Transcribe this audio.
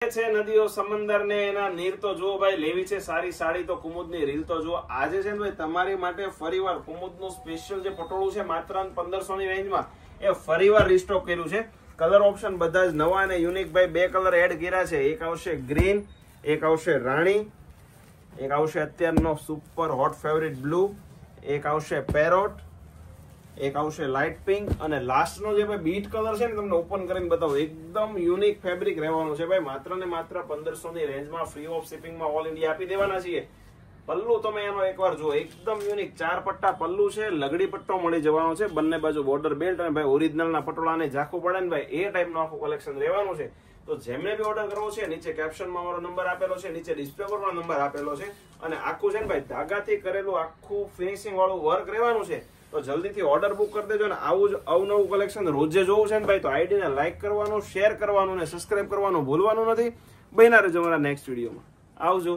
છે નદીઓ સમંદર ને એના નીર તો જુઓ ભાઈ, લેવી છે સારી સાડી તો કુમુદની રીલ તો જુઓ. આજે છે ને ભાઈ તમારી માટે ફરીવાર કુમુદનું સ્પેશિયલ જે પટોળું છે માત્ર 1500 ની રેન્જમાં એ ફરીવાર રીસ્ટોક કર્યું છે. કલર ઓપ્શન બધા જ નવા અને યુનિક ભાઈ. બે કલર એડ કર્યા છે. એક આવશે ગ્રીન, એક આવશે રાણી, એક આવશે અત્યારનો સુપર હોટ ફેવરિટ બ્લુ, એક આવશે પેરોટ, એક આવશે લાઇટ પિંક અને લાસ્ટનો જે ભાઈ બીટ કલર છે ને તમને ઓપન કરીને બતાવો. એકદમ યુનિક ફેબ્રિક રહેવાનું છે ભાઈ. માત્ર ને માત્ર 1500 ની રેન્જમાં ફ્રી ઓફ શિપિંગમાં ઓલ ઇન્ડિયા આપી દેવાના છીએ. પલ્લુ તમે એનો એકવાર જુઓ, એકદમ યુનિક 4 પટ્ટા પલ્લુ છે. લગડી પટ્ટો મળી જવાનો છે. બંને બાજુ બોર્ડર બેલ્ટ અને ભાઈ ઓરિજિનલ ના પટોળાને ઝાંખું પડે ને ભાઈ એ ટાઈપનું આખું કલેક્શન રહેવાનું છે. તો જેમને બી ઓર્ડર કરવો છે નીચે કેપ્શનમાં મારો નંબર આપેલો છે, નીચે ડિસ્પ્લે પર પણ નંબર આપેલો છે. અને આખું છે ને ભાઈ ધાગાથી કરેલું આખું ફિનિશિંગ વાળું વર્ક રહેવાનું છે. તો જલ્દીથી ઓર્ડર બુક કરી દેજો. અને આવું જ અવનવું કલેક્શન રોજે જોવું છે ને ભાઈ તો આઈડીને લાઈક કરવાનું, શેર કરવાનું અને સબસ્ક્રાઇબ કરવાનું ભૂલવાનું નથી. બન્યા રહેજો મારા નેક્સ્ટ વિડીયોમાં. આવજો.